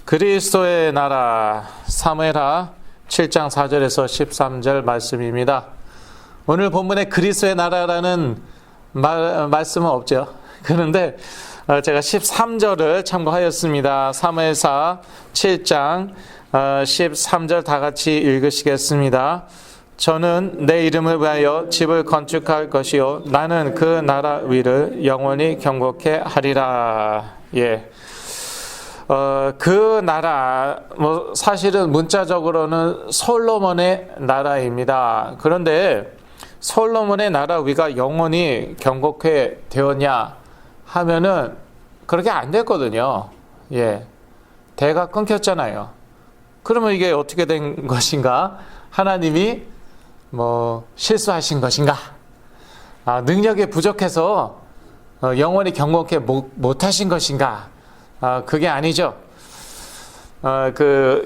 그리스도의 나라 사무엘하 7장 4절에서 13절 말씀입니다. 오늘 본문에 그리스도의 나라라는 말씀은 없죠. 그런데 제가 13절을 참고하였습니다. 사무엘하 7장 13절 다 같이 읽으시겠습니다. 저는 내 이름을 위하여 집을 건축할 것이요 나는 그 나라 위를 영원히 경고케 하리라. 예. 그 나라, 사실은 문자적으로는 솔로몬의 나라입니다. 그런데 솔로몬의 나라 위가 영원히 경고케 되었냐 하면은 그렇게 안 됐거든요. 예. 대가 끊겼잖아요. 그러면 이게 어떻게 된 것인가? 하나님이 실수하신 것인가? 능력이 부족해서 영원히 경고케 못하신 것인가? 그게 아니죠.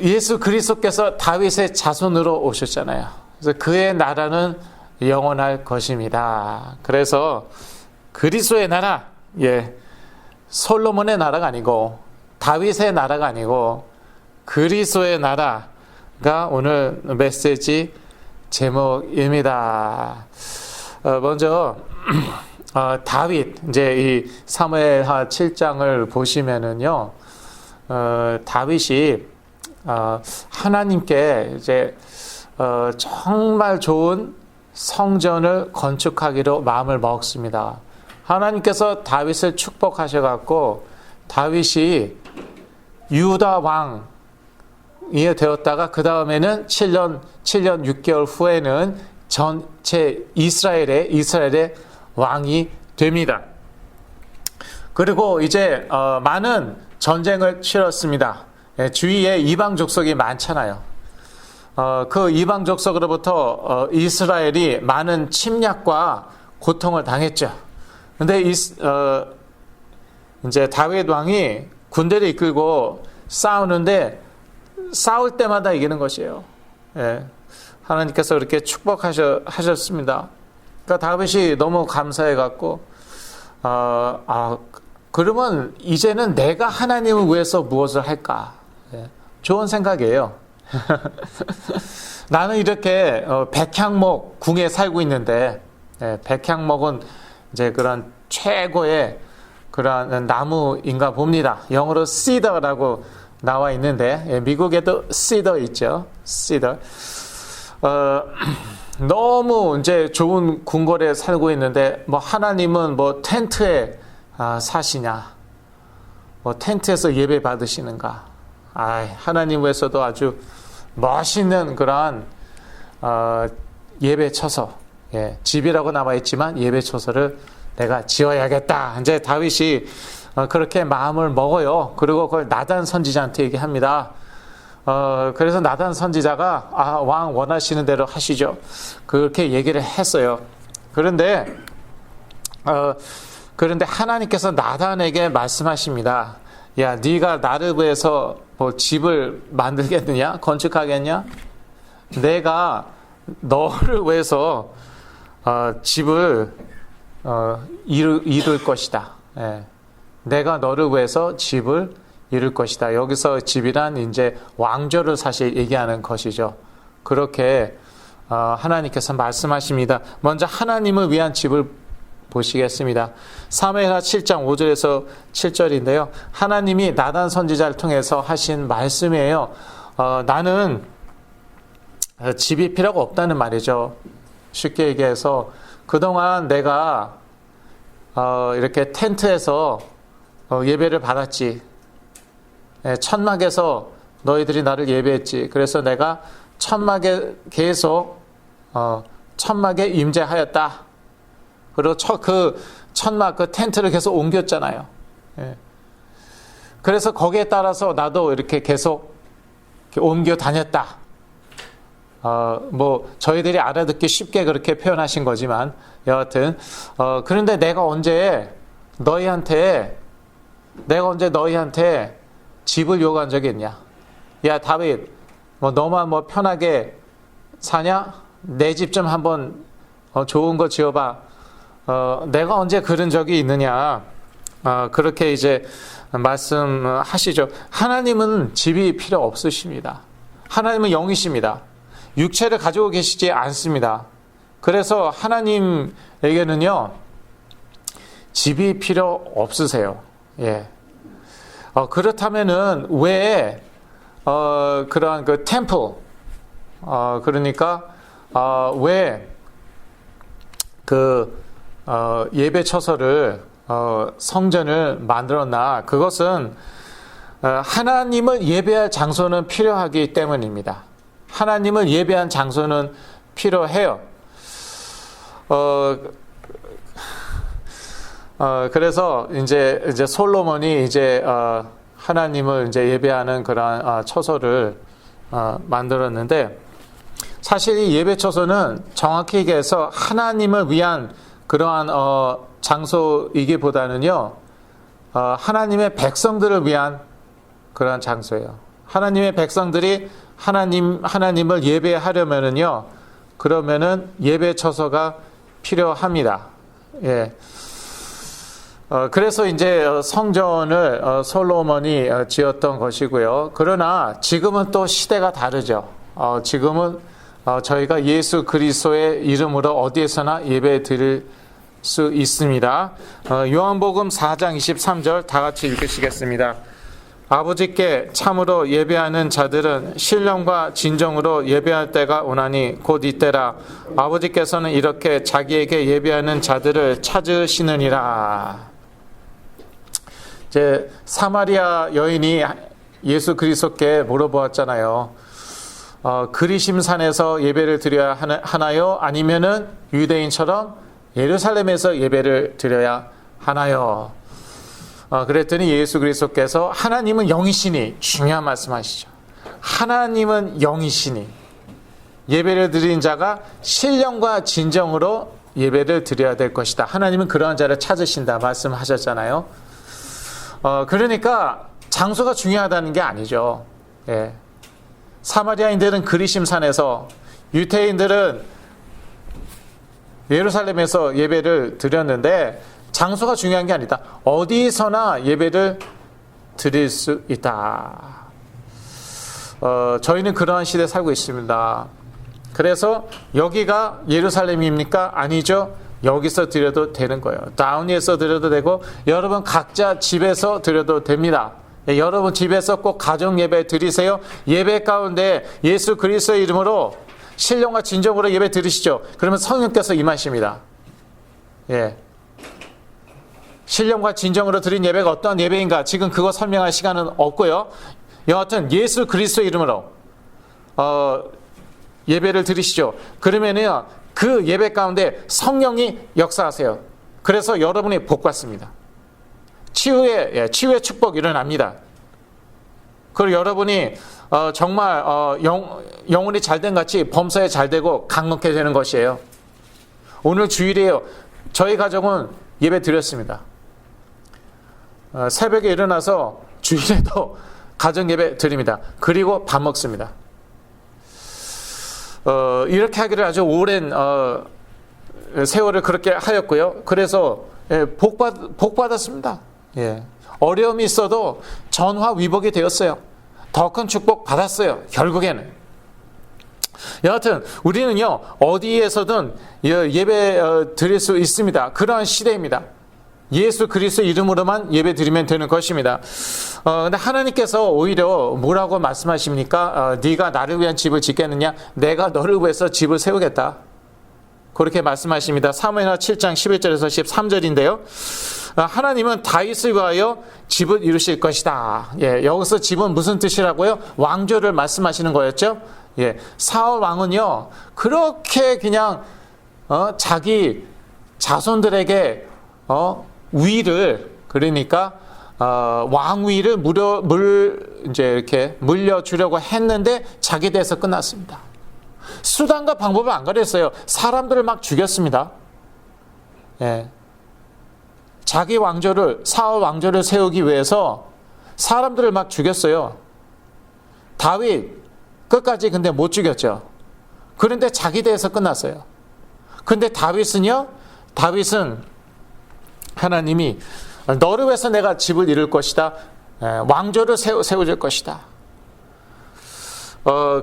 예수 그리스도께서 다윗의 자손으로 오셨잖아요. 그래서 그의 나라는 영원할 것입니다. 그래서 그리스도의 나라, 솔로몬의 나라가 아니고 다윗의 나라가 아니고 그리스도의 나라가 오늘 메시지 제목입니다. 먼저 다윗, 이제 이 사무엘하 7장을 보시면은요, 다윗이 하나님께 이제 정말 좋은 성전을 건축하기로 마음을 먹습니다. 하나님께서 다윗을 축복하셔갖고 다윗이 유다 왕이 되었다가 그 다음에는 7년 6개월 후에는 전체 이스라엘의 왕이 됩니다. 그리고 이제 많은 전쟁을 치렀습니다. 주위에 이방 족속이 많잖아요. 그 이방 족속으로부터 이스라엘이 많은 침략과 고통을 당했죠. 근데 이제 다윗 왕이 군대를 이끌고 싸우는데 싸울 때마다 이기는 것이에요. 하나님께서 그렇게 축복하셨습니다. 그러니까 다윗이 너무 감사해갖고, 그러면 이제는 내가 하나님을 위해서 무엇을 할까? 좋은 생각이에요. 나는 이렇게 백향목 궁에 살고 있는데, 백향목은 이제 그런 최고의 그런 나무인가 봅니다. 영어로 cedar라고 나와 있는데, 미국에도 cedar 있죠. cedar. 너무 이제 좋은 궁궐에 살고 있는데, 하나님은 텐트에 사시냐? 텐트에서 예배 받으시는가? 하나님 위해서도 아주 멋있는 그런 예배처소, 집이라고 나와 있지만 예배처소를 내가 지어야겠다. 이제 다윗이 그렇게 마음을 먹어요. 그리고 그걸 나단 선지자한테 얘기합니다. 그래서 나단 선지자가 왕 원하시는 대로 하시죠. 그렇게 얘기를 했어요. 그런데 하나님께서 나단에게 말씀하십니다. 야, 네가 나를 위해서 집을 만들겠느냐? 건축하겠냐? 내가 너를 위해서 집을 이룰 것이다. 내가 너를 위해서 집을 이룰 것이다. 여기서 집이란 이제 왕조를 사실 얘기하는 것이죠. 그렇게 하나님께서 말씀하십니다. 먼저 하나님을 위한 집을 보시겠습니다. 사무엘하 7장 5절에서 7절인데요. 하나님이 나단 선지자를 통해서 하신 말씀이에요. 나는 집이 필요가 없다는 말이죠. 쉽게 얘기해서 그동안 내가 이렇게 텐트에서 예배를 받았지. 천막에서 너희들이 나를 예배했지. 그래서 내가 천막에 계속 천막에 임재하였다. 그리고 그 천막, 그 텐트를 계속 옮겼잖아요. 그래서 거기에 따라서 나도 이렇게 계속 이렇게 옮겨 다녔다. 저희들이 알아듣기 쉽게 그렇게 표현하신 거지만, 여하튼, 그런데 내가 언제 너희한테 집을 요구한 적이 있냐? 야, 다윗, 너만 편하게 사냐? 내 집 좀 한번 좋은 거 지어봐. 내가 언제 그런 적이 있느냐? 그렇게 이제 말씀하시죠. 하나님은 집이 필요 없으십니다. 하나님은 영이십니다. 육체를 가지고 계시지 않습니다. 그래서 하나님에게는요, 집이 필요 없으세요. 예. 그렇다면은 왜 그러한 그 템플, 그러니까 왜 그 예배 처소를 성전을 만들었나? 그것은 하나님을 예배할 장소는 필요하기 때문입니다. 하나님을 예배한 장소는 필요해요. 그래서 이제 솔로몬이 이제 하나님을 이제 예배하는 그런 처소를 만들었는데, 사실 이 예배 처소는 정확히 얘기해서 하나님을 위한 그러한 장소이기보다는요, 하나님의 백성들을 위한 그러한 장소예요. 하나님의 백성들이 하나님을 예배하려면은요, 그러면은 예배 처소가 필요합니다. 예. 그래서 이제 성전을 솔로몬이 지었던 것이고요. 그러나 지금은 또 시대가 다르죠. 지금은 저희가 예수 그리스도의 이름으로 어디에서나 예배 드릴 수 있습니다. 요한복음 4장 23절 다 같이 읽으시겠습니다. 아버지께 참으로 예배하는 자들은 신령과 진정으로 예배할 때가 오나니 곧 이때라. 아버지께서는 이렇게 자기에게 예배하는 자들을 찾으시느니라. 이제 사마리아 여인이 예수 그리스도께 물어보았잖아요. 그리심산에서 예배를 드려야 하나요? 아니면은 유대인처럼 예루살렘에서 예배를 드려야 하나요? 그랬더니 예수 그리스도께서 하나님은 영이시니, 중요한 말씀하시죠. 하나님은 영이시니 예배를 드린 자가 신령과 진정으로 예배를 드려야 될 것이다. 하나님은 그러한 자를 찾으신다 말씀하셨잖아요. 그러니까 장소가 중요하다는 게 아니죠. 예. 사마리아인들은 그리심산에서, 유대인들은 예루살렘에서 예배를 드렸는데 장소가 중요한 게 아니다. 어디서나 예배를 드릴 수 있다. 저희는 그러한 시대에 살고 있습니다. 그래서 여기가 예루살렘입니까? 아니죠. 여기서 드려도 되는 거예요. 다운리에서 드려도 되고, 여러분 각자 집에서 드려도 됩니다. 여러분 집에서 꼭 가정 예배 드리세요. 예배 가운데 예수 그리스도의 이름으로 신령과 진정으로 예배 드리시죠. 그러면 성령께서 임하십니다. 예. 신령과 진정으로 드린 예배가 어떠한 예배인가? 지금 그거 설명할 시간은 없고요. 여하튼 예수 그리스도의 이름으로 예배를 드리시죠. 그러면요, 그 예배 가운데 성령이 역사하세요. 그래서 여러분이 복 받습니다. 치유의 축복이 일어납니다. 그리고 여러분이 정말 영혼이 잘된 같이 범사에 잘되고 강건케 되는 것이에요. 오늘 주일이에요. 저희 가정은 예배 드렸습니다. 새벽에 일어나서 주일에도 가정 예배 드립니다. 그리고 밥 먹습니다. 이렇게 하기를 아주 오랜 세월을 그렇게 하였고요. 그래서 복 받았습니다. 예. 어려움이 있어도 전화위복이 되었어요. 더 큰 축복 받았어요. 결국에는. 여하튼 우리는요, 어디에서든 예배 드릴 수 있습니다. 그러한 시대입니다. 예수 그리스도 이름으로만 예배 드리면 되는 것입니다. 근데 하나님께서 오히려 뭐라고 말씀하십니까? 네가 나를 위한 집을 짓겠느냐? 내가 너를 위해서 집을 세우겠다. 그렇게 말씀하십니다. 사무엘하 7장 11절에서 13절인데요. 하나님은 다윗을 위하여 집을 이루실 것이다. 예, 여기서 집은 무슨 뜻이라고요? 왕조를 말씀하시는 거였죠. 예, 사울 왕은요, 그렇게 그냥 자기 자손들에게 위를, 그러니까 왕위를 이제 이렇게 물려주려고 했는데 자기대에서 끝났습니다. 수단과 방법을 안 가렸어요. 사람들을 막 죽였습니다. 예. 자기 왕조를, 사울 왕조를 세우기 위해서 사람들을 막 죽였어요. 다윗 끝까지 근데 못 죽였죠. 그런데 자기 대에서 끝났어요. 그런데 다윗은 하나님이 너를 위해서 내가 집을 이룰 것이다. 왕조를 세워줄 것이다.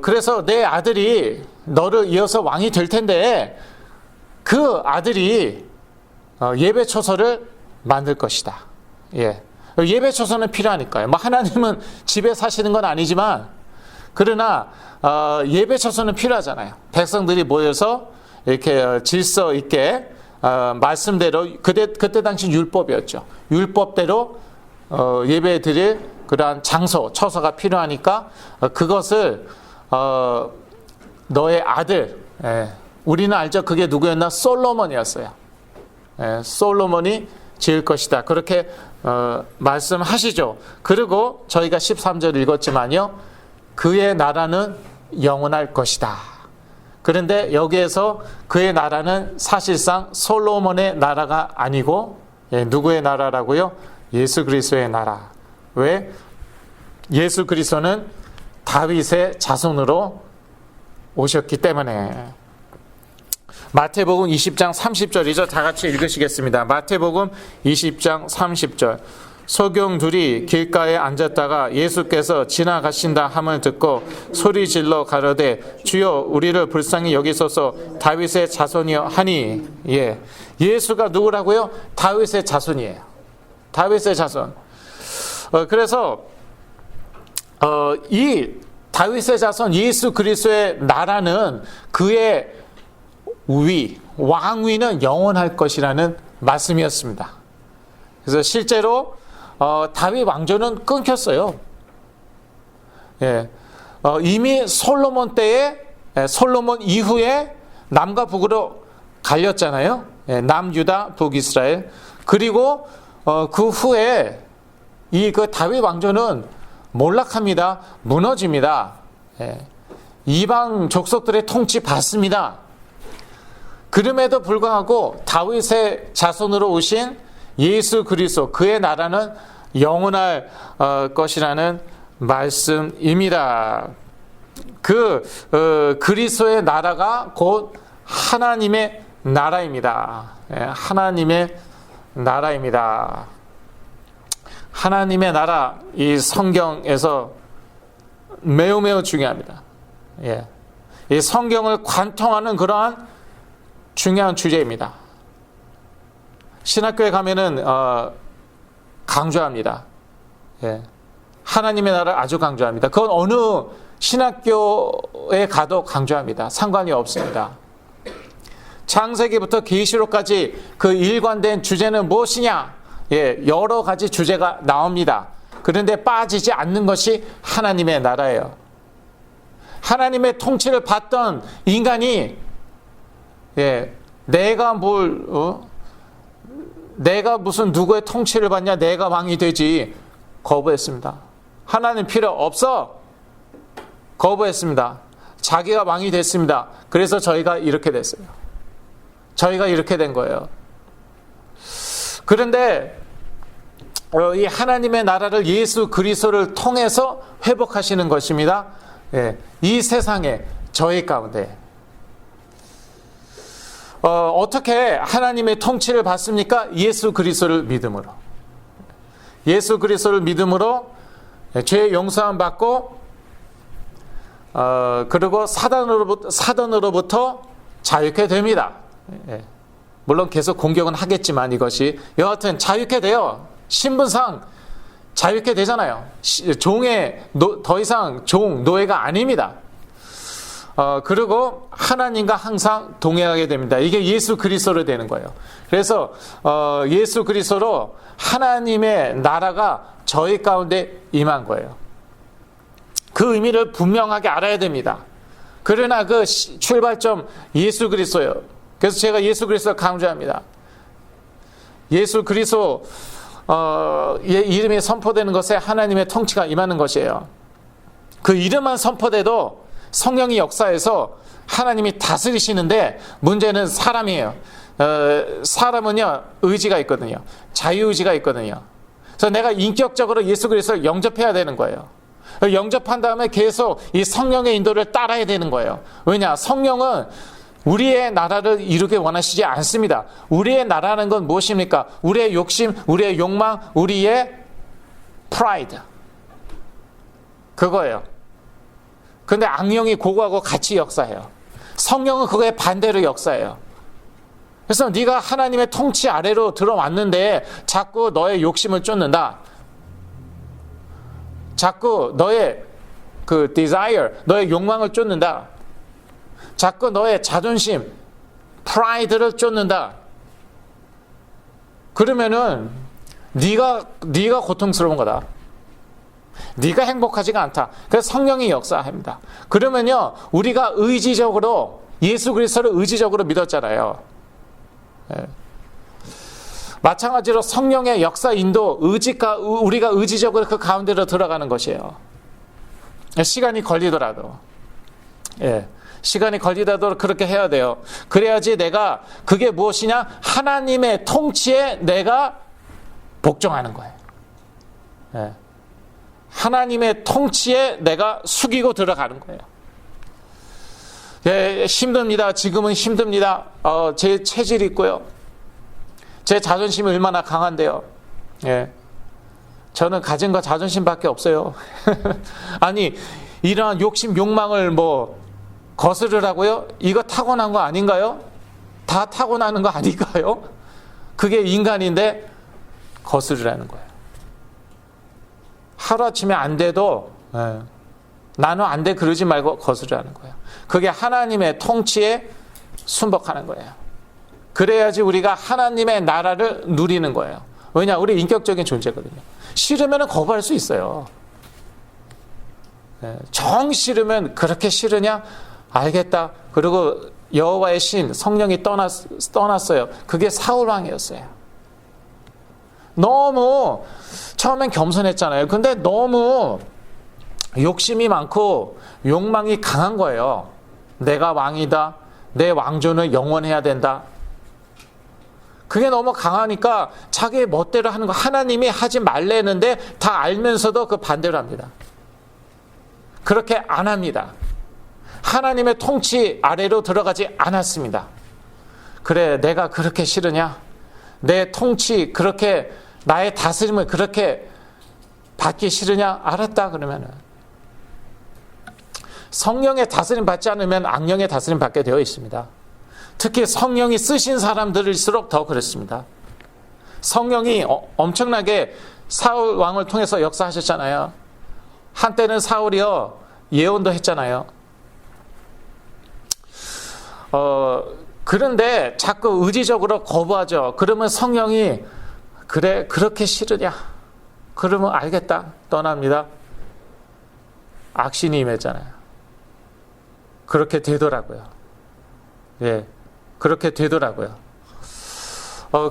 그래서 내 아들이 너를 이어서 왕이 될 텐데 그 아들이 예배초소를 만들 것이다. 예. 예배초소는 필요하니까요. 뭐 하나님은 집에 사시는 건 아니지만 그러나 예배초소는 필요하잖아요. 백성들이 모여서 이렇게 질서 있게 말씀대로 그때 당시 율법이었죠. 율법대로 예배 드릴 그러한 장소, 처소가 필요하니까 그것을 너의 아들, 우리는 알죠. 그게 누구였나? 솔로몬이었어요. 솔로몬이 지을 것이다. 그렇게 말씀하시죠. 그리고 저희가 13절 읽었지만요. 그의 나라는 영원할 것이다. 그런데 여기에서 그의 나라는 사실상 솔로몬의 나라가 아니고 누구의 나라라고요? 예수 그리스도의 나라. 왜? 예수 그리스도는 다윗의 자손으로 오셨기 때문에. 마태복음 20장 30절이죠. 다 같이 읽으시겠습니다. 마태복음 20장 30절. 소경 둘이 길가에 앉았다가 예수께서 지나가신다 함을 듣고 소리 질러 가로되 주여 우리를 불쌍히 여기소서 다윗의 자손이여 하니. 예. 예수가 누구라고요? 다윗의 자손이에요. 다윗의 자손. 그래서 이 다윗의 자손 예수 그리스도의 나라는 그의 왕위는 영원할 것이라는 말씀이었습니다. 그래서 실제로 다윗 왕조는 끊겼어요. 예. 이미 솔로몬 때에 솔로몬 이후에 남과 북으로 갈렸잖아요. 예. 남유다, 북이스라엘. 그리고 그 후에 그 다윗 왕조는 몰락합니다. 무너집니다. 예. 이방 족속들의 통치 받습니다. 그럼에도 불구하고 다윗의 자손으로 오신 예수 그리스도 그의 나라는 영원할 것이라는 말씀입니다. 그리스도의 나라가 곧 하나님의 나라입니다. 하나님의 나라입니다. 하나님의 나라, 이 성경에서 매우 중요합니다. 이 성경을 관통하는 그러한 중요한 주제입니다. 신학교에 가면은 강조합니다. 하나님의 나라를 아주 강조합니다. 그건 어느 신학교에 가도 강조합니다. 상관이 없습니다. 창세기부터 계시록까지 그 일관된 주제는 무엇이냐? 여러 가지 주제가 나옵니다. 그런데 빠지지 않는 것이 하나님의 나라예요. 하나님의 통치를 받던 인간이 내가 무슨 누구의 통치를 받냐? 내가 왕이 되지. 거부했습니다. 하나님 필요 없어. 거부했습니다. 자기가 왕이 됐습니다. 그래서 저희가 이렇게 됐어요. 저희가 이렇게 된 거예요. 그런데 이 하나님의 나라를 예수 그리스도를 통해서 회복하시는 것입니다. 이 세상에 저희 가운데 어떻게 하나님의 통치를 받습니까? 예수 그리스도를 믿음으로. 예수 그리스도를 믿음으로 죄의 용서함 받고 그리고 사단으로부터 자유케 됩니다. 물론 계속 공격은 하겠지만 이것이 여하튼 자유케 돼요. 신분상 자유케 되잖아요. 더 이상 노예가 아닙니다. 그리고 하나님과 항상 동행하게 됩니다. 이게 예수 그리스도로 되는 거예요. 그래서 예수 그리스도로 하나님의 나라가 저희 가운데 임한 거예요. 그 의미를 분명하게 알아야 됩니다. 그러나 그 출발점 예수 그리스도예요. 그래서 제가 예수 그리스도를 강조합니다. 예수 그리스도의 이름이 선포되는 것에 하나님의 통치가 임하는 것이에요. 그 이름만 선포돼도 성령이 역사해서 하나님이 다스리시는데 문제는 사람이에요. 사람은요 의지가 있거든요. 자유의지가 있거든요. 그래서 내가 인격적으로 예수 그리스도를 영접해야 되는 거예요. 영접한 다음에 계속 이 성령의 인도를 따라야 되는 거예요. 왜냐? 성령은 우리의 나라를 이루기 원하시지 않습니다. 우리의 나라는 건 무엇입니까? 우리의 욕심, 우리의 욕망, 우리의 프라이드. 그거예요. 근데 악령이 그거하고 같이 역사해요. 성령은 그거에 반대로 역사해요. 그래서 네가 하나님의 통치 아래로 들어왔는데 자꾸 너의 욕심을 쫓는다. 자꾸 너의 그 desire, 너의 욕망을 쫓는다. 자꾸 너의 자존심, 프라이드를 쫓는다. 그러면은 네가 고통스러운 거다. 네가 행복하지가 않다. 그래서 성령이 역사합니다. 그러면요, 우리가 의지적으로 예수 그리스도를 의지적으로 믿었잖아요. 예. 마찬가지로 성령의 역사 인도, 우리가 의지적으로 그 가운데로 들어가는 것이에요. 시간이 걸리더라도, 예, 시간이 걸리더라도 그렇게 해야 돼요. 그래야지 내가 그게 무엇이냐? 하나님의 통치에 내가 복종하는 거예요. 예. 하나님의 통치에 내가 숙이고 들어가는 거예요. 예, 힘듭니다. 지금은 힘듭니다. 제 체질이 있고요. 제 자존심이 얼마나 강한데요. 예. 저는 가진 거 자존심밖에 없어요. 아니, 이러한 욕심, 욕망을 거스르라고요? 이거 타고난 거 아닌가요? 다 타고나는 거 아닌가요? 그게 인간인데 거스르라는 거예요. 하루아침에 안 돼도 나는 안 돼 그러지 말고 거스르라는 거예요. 그게 하나님의 통치에 순복하는 거예요. 그래야지 우리가 하나님의 나라를 누리는 거예요. 왜냐? 우리 인격적인 존재거든요. 싫으면 거부할 수 있어요. 정 싫으면 그렇게 싫으냐? 알겠다. 그리고 여호와의 신 성령이 떠났어요. 그게 사울 왕이었어요. 너무 처음엔 겸손했잖아요. 근데 너무 욕심이 많고 욕망이 강한 거예요. 내가 왕이다. 내 왕조는 영원해야 된다. 그게 너무 강하니까 자기의 멋대로 하는 거, 하나님이 하지 말래는데 다 알면서도 그 반대로 합니다. 그렇게 안 합니다. 하나님의 통치 아래로 들어가지 않았습니다. 그래, 내가 그렇게 싫으냐? 내 통치 그렇게, 나의 다스림을 그렇게 받기 싫으냐? 알았다. 그러면은 성령의 다스림 받지 않으면 악령의 다스림 받게 되어 있습니다. 특히 성령이 쓰신 사람들일수록 더 그렇습니다. 성령이 엄청나게 사울 왕을 통해서 역사하셨잖아요. 한때는 사울이요, 예언도 했잖아요. 그런데 자꾸 의지적으로 거부하죠. 그러면 성령이 그래, 그렇게 싫으냐? 그러면 알겠다. 떠납니다. 악신이 임했잖아요. 그렇게 되더라고요. 예, 그렇게 되더라고요.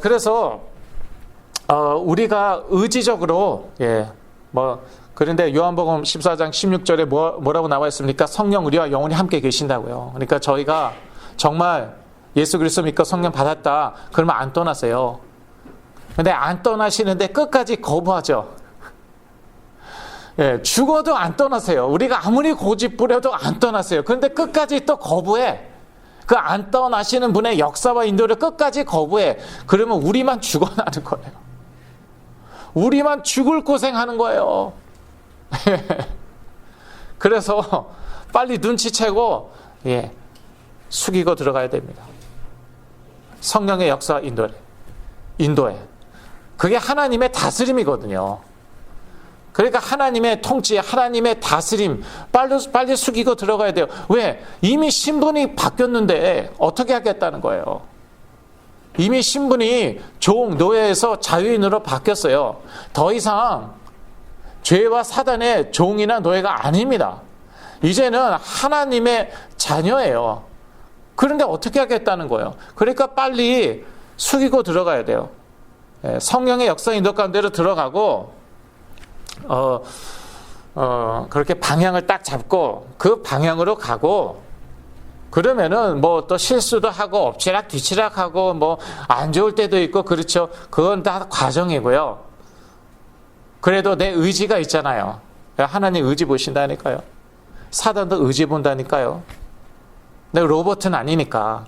그래서 우리가 의지적으로, 예, 그런데 요한복음 14장 16절에 뭐라고 나와 있습니까? 성령 우리와 영원히 함께 계신다고요. 그러니까 저희가 정말 예수 그리스도 믿고 성령 받았다. 그러면 안 떠나세요. 근데 안 떠나시는데 끝까지 거부하죠. 예, 죽어도 안 떠나세요. 우리가 아무리 고집 부려도 안 떠나세요. 그런데 끝까지 또 거부해. 그 안 떠나시는 분의 역사와 인도를 끝까지 거부해. 그러면 우리만 죽어나는 거예요. 우리만 죽을 고생하는 거예요. 그래서 빨리 눈치채고, 예, 숙이고 들어가야 됩니다. 성령의 역사 인도에. 그게 하나님의 다스림이거든요. 그러니까 하나님의 통치, 하나님의 다스림, 빨리 숙이고 들어가야 돼요. 왜? 이미 신분이 바뀌었는데 어떻게 하겠다는 거예요. 이미 신분이 노예에서 자유인으로 바뀌었어요. 더 이상 죄와 사단의 종이나 노예가 아닙니다. 이제는 하나님의 자녀예요. 그런데 어떻게 하겠다는 거예요. 그러니까 빨리 숙이고 들어가야 돼요. 성령의 역사 인도 가운데로 들어가고, 그렇게 방향을 딱 잡고 그 방향으로 가고, 그러면은 또 실수도 하고 엎치락 뒤치락 하고 안 좋을 때도 있고, 그렇죠. 그건 다 과정이고요. 그래도 내 의지가 있잖아요. 하나님 의지 보신다니까요. 사단도 의지 본다니까요. 내가 로봇은 아니니까.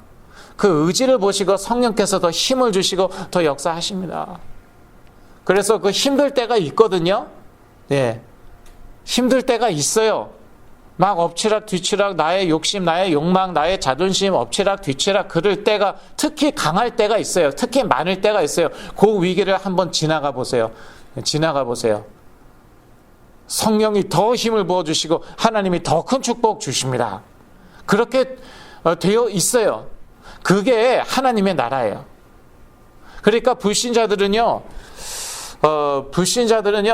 그 의지를 보시고 성령께서 더 힘을 주시고 더 역사하십니다. 그래서 그 힘들 때가 있거든요. 예. 힘들 때가 있어요. 막 엎치락 뒤치락 나의 욕심, 나의 욕망, 나의 자존심 엎치락 뒤치락 그럴 때가 특히 강할 때가 있어요. 특히 많을 때가 있어요. 그 위기를 한번 지나가 보세요. 지나가 보세요. 성령이 더 힘을 부어주시고 하나님이 더 큰 축복 주십니다. 그렇게 되어 있어요. 그게 하나님의 나라예요. 그러니까 불신자들은요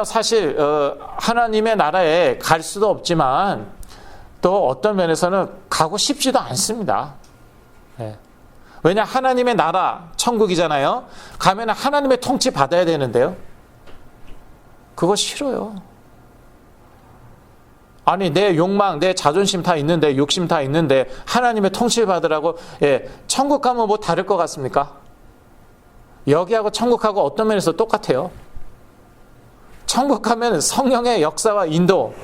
사실 하나님의 나라에 갈 수도 없지만 또 어떤 면에서는 가고 싶지도 않습니다. 네. 왜냐 하나님의 나라 천국이잖아요. 가면 하나님의 통치 받아야 되는데요. 그거 싫어요. 아니 내 욕망, 내 자존심 다 있는데 욕심 다 있는데 하나님의 통치를 받으라고 천국 가면 뭐 다를 것 같습니까? 여기하고 천국하고 어떤 면에서 똑같아요. 천국 가면 성령의 역사와 인도,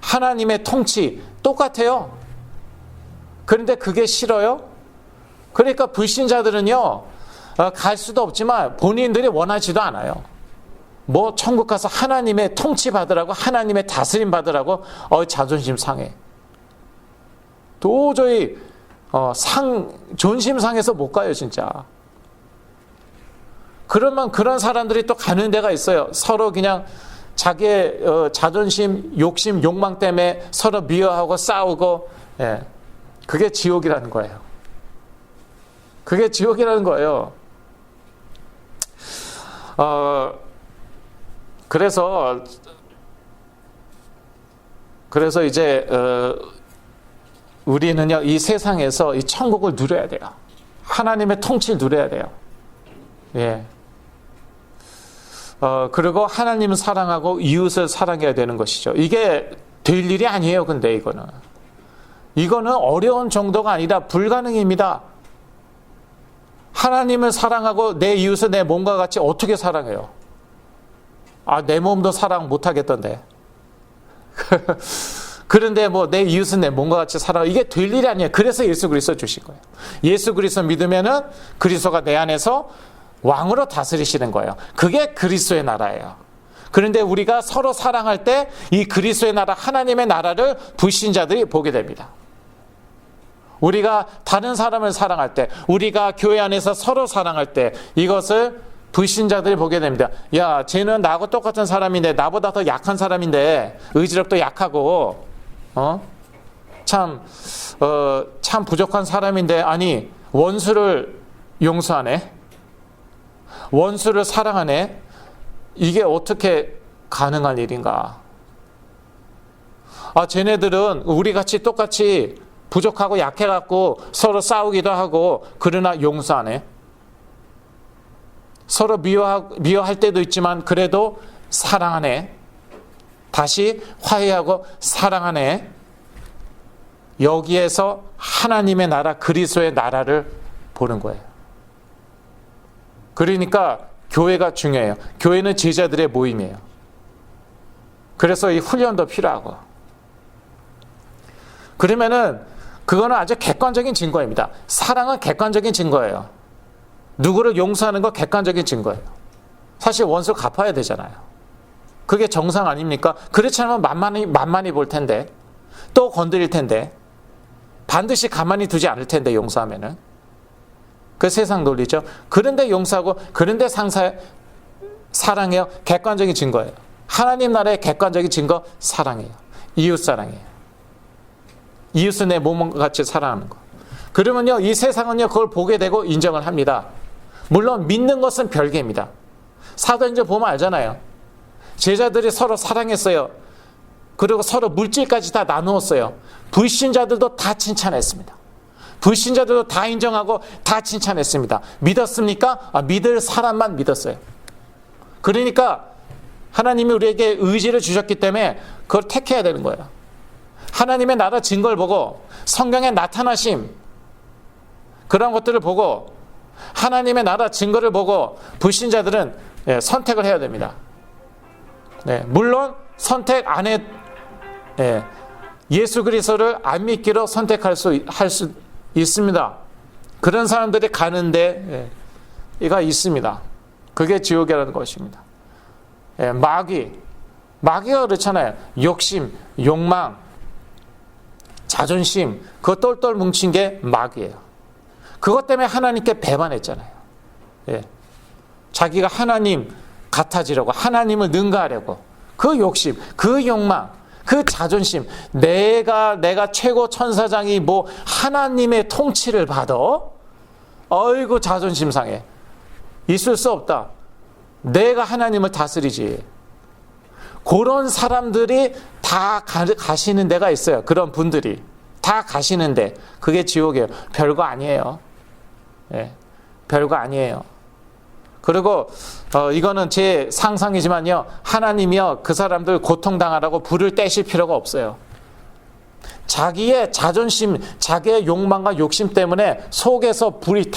하나님의 통치 똑같아요. 그런데 그게 싫어요? 그러니까 불신자들은요 갈 수도 없지만 본인들이 원하지도 않아요. 뭐 천국 가서 하나님의 통치 받으라고 하나님의 다스림 받으라고 자존심 상해. 도저히 존심 상해서 못 가요 진짜. 그러면 그런 사람들이 또 가는 데가 있어요. 서로 그냥 자기의 자존심, 욕심, 욕망 때문에 서로 미워하고 싸우고 그게 지옥이라는 거예요. 그게 지옥이라는 거예요. 그래서 이제 우리는요 이 세상에서 이 천국을 누려야 돼요. 하나님의 통치를 누려야 돼요. 예. 그리고 하나님을 사랑하고 이웃을 사랑해야 되는 것이죠. 이게 될 일이 아니에요. 근데 이거는 어려운 정도가 아니라 불가능입니다. 하나님을 사랑하고 내 이웃을 내 몸과 같이 어떻게 사랑해요? 내 몸도 사랑 못하겠던데. 그런데 뭐 내 이웃은 내 몸과 같이 사랑, 이게 될 일이 아니에요. 그래서 예수 그리스도 주신 거예요. 예수 그리스도 믿으면은 그리스도가 내 안에서 왕으로 다스리시는 거예요. 그게 그리스도의 나라예요. 그런데 우리가 서로 사랑할 때 이 그리스도의 나라, 하나님의 나라를 불신자들이 보게 됩니다. 우리가 다른 사람을 사랑할 때, 우리가 교회 안에서 서로 사랑할 때 이것을 불신자들이 보게 됩니다. 야, 쟤는 나하고 똑같은 사람인데, 나보다 더 약한 사람인데, 의지력도 약하고, 참 부족한 사람인데, 아니, 원수를 용서하네? 원수를 사랑하네? 이게 어떻게 가능한 일인가? 쟤네들은 우리같이 똑같이 부족하고 약해갖고 서로 싸우기도 하고, 그러나 용서하네? 서로 미워할 때도 있지만 그래도 사랑하네. 다시 화해하고 사랑하네. 여기에서 하나님의 나라, 그리스도의 나라를 보는 거예요. 그러니까 교회가 중요해요. 교회는 제자들의 모임이에요. 그래서 이 훈련도 필요하고. 그러면은 그거는 아주 객관적인 증거입니다. 사랑은 객관적인 증거예요. 누구를 용서하는 건 객관적인 증거예요. 사실 원수 갚아야 되잖아요. 그게 정상 아닙니까? 그렇지 않으면 만만히 볼 텐데, 또 건드릴 텐데, 반드시 가만히 두지 않을 텐데, 용서하면은. 그 세상 논리죠. 그런데 용서하고, 그런데 사랑해요. 객관적인 증거예요. 하나님 나라의 객관적인 증거, 사랑이에요. 이웃 사랑이에요. 이웃은 내 몸과 같이 사랑하는 거. 그러면요, 이 세상은요, 그걸 보게 되고 인정을 합니다. 물론 믿는 것은 별개입니다. 사도행전 보면 알잖아요. 제자들이 서로 사랑했어요. 그리고 서로 물질까지 다 나누었어요. 불신자들도 다 칭찬했습니다. 불신자들도 다 인정하고 다 칭찬했습니다. 믿었습니까? 믿을 사람만 믿었어요. 그러니까 하나님이 우리에게 의지를 주셨기 때문에 그걸 택해야 되는 거예요. 하나님의 나라 증거를 보고, 성경의 나타나심, 그런 것들을 보고, 하나님의 나라 증거를 보고 불신자들은 선택을 해야 됩니다. 물론 선택 안에 예수 그리스도를 안 믿기로 선택할 수 있습니다. 그런 사람들이 가는데 이가 있습니다. 그게 지옥이라는 것입니다. 마귀가 그렇잖아요. 욕심, 욕망, 자존심, 그거 똘똘 뭉친 게 마귀예요. 그것 때문에 하나님께 배반했잖아요. 자기가 하나님 같아지려고, 하나님을 능가하려고, 그 욕심, 그 욕망, 그 자존심, 내가 최고 천사장이 뭐 하나님의 통치를 받아? 어이구 자존심 상해. 있을 수 없다. 내가 하나님을 다스리지. 그런 사람들이 다 가시는 데가 있어요. 그런 분들이 다 가시는데 그게 지옥이에요. 별거 아니에요. 별거 아니에요. 그리고 이거는 제 상상이지만요, 하나님이요 그 사람들 고통당하라고 불을 떼실 필요가 없어요. 자기의 자존심, 자기의 욕망과 욕심 때문에 속에서 불이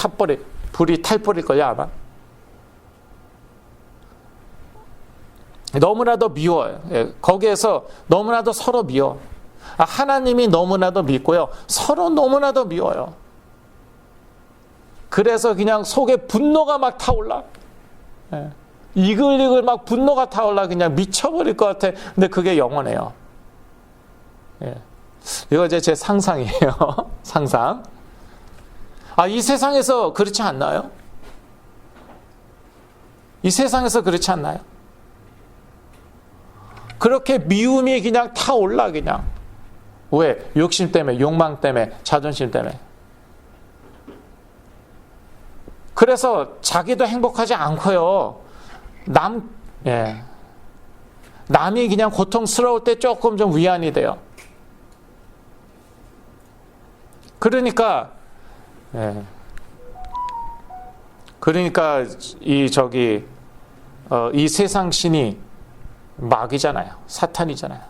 탈버릴걸요 아마. 너무나도 미워요. 거기에서 너무나도 서로 미워. 하나님이 너무나도 밉고요, 서로 너무나도 미워요. 그래서 그냥 속에 분노가 막 타올라. 이글이글 막 분노가 타올라. 그냥 미쳐버릴 것 같아. 근데 그게 영원해요. 이거 이제 제 상상이에요. 상상. 이 세상에서 그렇지 않나요? 이 세상에서 그렇지 않나요? 그렇게 미움이 그냥 타올라 그냥. 왜? 욕심 때문에, 욕망 때문에, 자존심 때문에. 그래서 자기도 행복하지 않고요. 남이 그냥 고통스러울 때 조금 좀 위안이 돼요. 그러니까 이 세상 신이 마귀잖아요. 사탄이잖아요.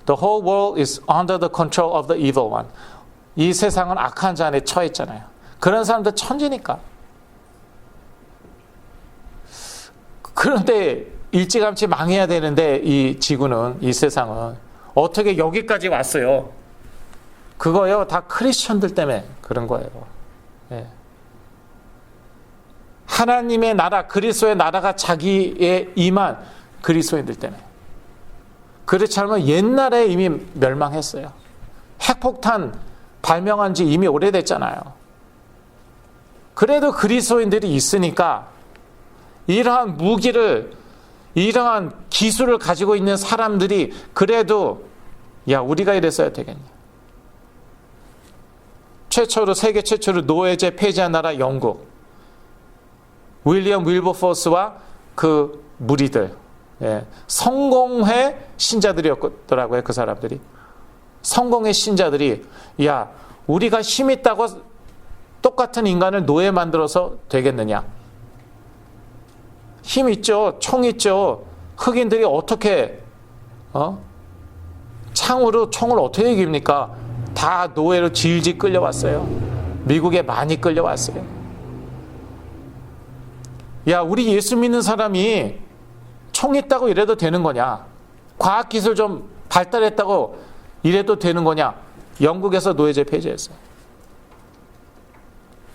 The whole world is under the control of the evil one. 이 세상은 악한 자 안에 처했잖아요. 그런 사람들 천지니까. 그런데 일찌감치 망해야 되는데 이 지구는, 이 세상은 어떻게 여기까지 왔어요? 그거요 다 크리스천들 때문에 그런 거예요. 하나님의 나라, 그리스도의 나라가 자기의 임한 그리스도인들 때문에. 그렇지 않으면 옛날에 이미 멸망했어요. 핵폭탄 발명한 지 이미 오래됐잖아요. 그래도 그리스도인들이 있으니까 이러한 무기를, 이러한 기술을 가지고 있는 사람들이 그래도 우리가 이랬어야 되겠냐. 세계 최초로 노예제 폐지한 나라 영국. 윌리엄 윌버포스와 그 무리들. 성공회 신자들이었더라고요. 그 사람들이. 성공회 신자들이 우리가 힘 있다고 똑같은 인간을 노예 만들어서 되겠느냐. 힘 있죠. 총 있죠. 흑인들이 어떻게 창으로 총을 어떻게 이깁니까? 다 노예로 질질 끌려왔어요. 미국에 많이 끌려왔어요. 우리 예수 믿는 사람이 총 있다고 이래도 되는 거냐? 과학기술 좀 발달했다고 이래도 되는 거냐? 영국에서 노예제 폐지했어요.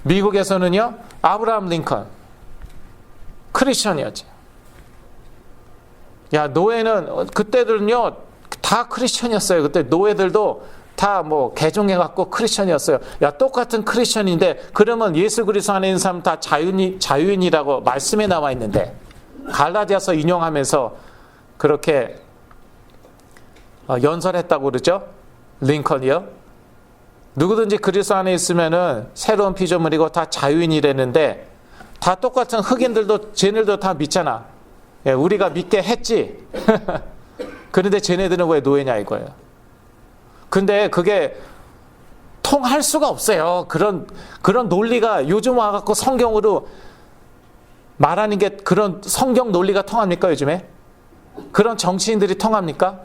미국에서는요, 아브라함 링컨 크리스천이었지. 노예는 그때들은요 다 크리스천이었어요. 그때 노예들도 다 개종해갖고 크리스천이었어요. 똑같은 크리스천인데 그러면 예수 그리스도 안에 있는 사람 다 자유인이라고 말씀에 나와 있는데, 갈라디아서 인용하면서 그렇게 연설했다고 그러죠. 링컨이요. 누구든지 그리스도 안에 있으면은 새로운 피조물이고 다 자유인이라는데, 다 똑같은 흑인들도 쟤네들도 다 믿잖아. 우리가 믿게 했지. 그런데 쟤네들은 왜 노예냐 이거예요. 근데 그게 통할 수가 없어요. 그런 논리가 요즘 와갖고 성경으로 말하는 게, 그런 성경 논리가 통합니까 요즘에? 그런 정치인들이 통합니까?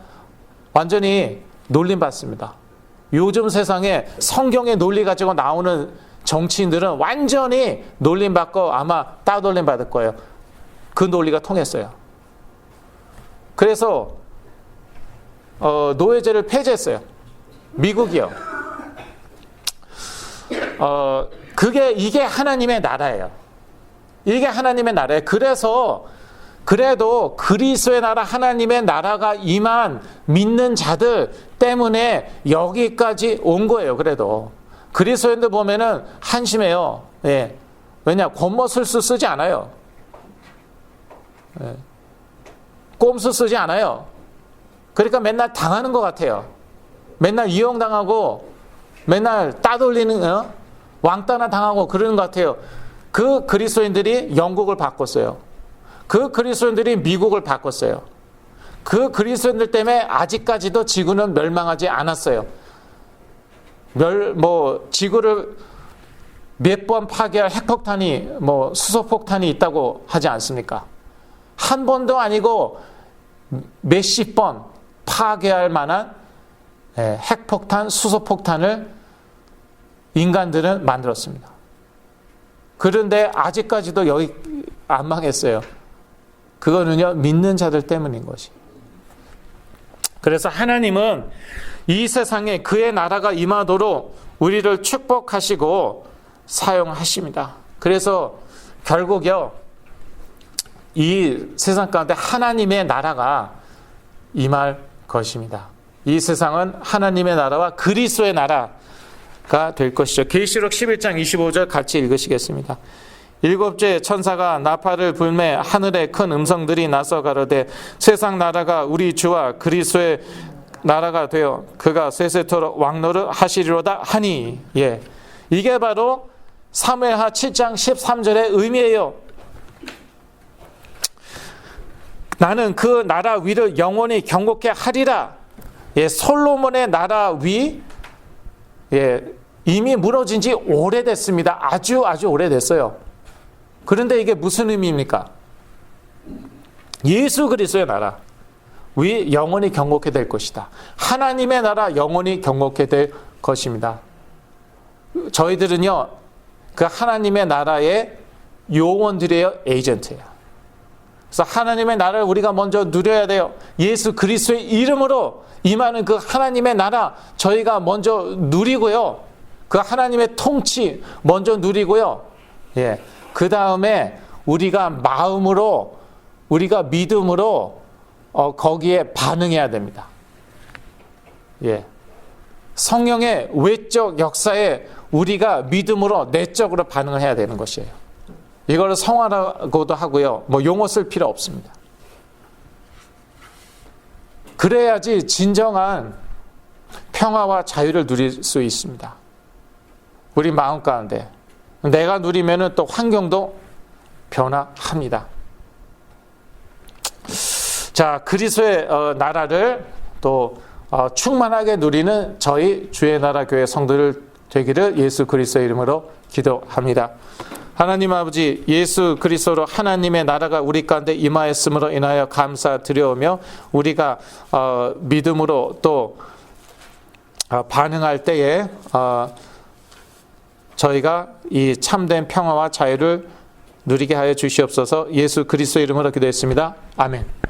완전히 놀림받습니다. 요즘 세상에 성경의 논리 가지고 나오는 정치인들은 완전히 놀림받고 아마 따돌림 받을 거예요. 그 논리가 통했어요. 그래서 노예제를 폐지했어요. 미국이요. 이게 하나님의 나라예요. 이게 하나님의 나라예요. 그래서 그래도 그리스도의 나라, 하나님의 나라가 임한 믿는 자들 때문에 여기까지 온 거예요. 그래도 그리스도인들 보면은 한심해요. 예. 왜냐? 권모술수 쓰지 않아요. 예. 꼼수 쓰지 않아요. 그러니까 맨날 당하는 것 같아요. 맨날 이용당하고 맨날 따돌리는 왕따나 당하고 그러는 것 같아요. 그 그리스도인들이 영국을 바꿨어요. 그 그리스도인들이 미국을 바꿨어요. 그 그리스도인들 때문에 아직까지도 지구는 멸망하지 않았어요. 지구를 몇 번 파괴할 핵폭탄이, 수소폭탄이 있다고 하지 않습니까? 한 번도 아니고 몇십 번 파괴할 만한 핵폭탄, 수소폭탄을 인간들은 만들었습니다. 그런데 아직까지도 여기 안 망했어요. 그거는요, 믿는 자들 때문인 것이. 그래서 하나님은 이 세상에 그의 나라가 임하도록 우리를 축복하시고 사용하십니다. 그래서 결국요, 이 세상 가운데 하나님의 나라가 임할 것입니다. 이 세상은 하나님의 나라와 그리스도의 나라가 될 것이죠. 계시록 11장 25절 같이 읽으시겠습니다. 일곱째 천사가 나팔을 불매 하늘에 큰 음성들이 나서 가로되 세상 나라가 우리 주와 그리스도의 나라가 되어 그가 세세토록 왕노를 하시리로다 하니. 예, 이게 바로 사무엘하 7장 13절의 의미예요. 나는 그 나라 위를 영원히 경고케 하리라. 예, 솔로몬의 나라 위, 이미 무너진 지 오래됐습니다. 아주 오래됐어요. 그런데 이게 무슨 의미입니까? 예수 그리스도의 나라 위 영원히 경고케 될 것이다. 하나님의 나라 영원히 경고케 될 것입니다. 저희들은요, 그 하나님의 나라의 요원들이에요. 에이전트예요. 그래서 하나님의 나라를 우리가 먼저 누려야 돼요. 예수 그리스도의 이름으로 임하는 그 하나님의 나라 저희가 먼저 누리고요. 그 하나님의 통치 먼저 누리고요. 예. 그 다음에 우리가 마음으로, 우리가 믿음으로 거기에 반응해야 됩니다. 예. 성령의 외적 역사에 우리가 믿음으로 내적으로 반응을 해야 되는 것이에요. 이걸 성화라고도 하고요. 용어 쓸 필요 없습니다. 그래야지 진정한 평화와 자유를 누릴 수 있습니다. 우리 마음 가운데. 내가 누리면은 또 환경도 변화합니다. 자, 그리스도의 나라를 또 충만하게 누리는 저희 주의 나라 교회 성도들 되기를 예수 그리스도의 이름으로 기도합니다. 하나님 아버지, 예수 그리스도로 하나님의 나라가 우리 가운데 임하였음으로 인하여 감사드려오며 우리가 믿음으로 또 반응할 때에 저희가 이 참된 평화와 자유를 누리게 하여 주시옵소서. 예수 그리스도의 이름으로 기도했습니다. 아멘.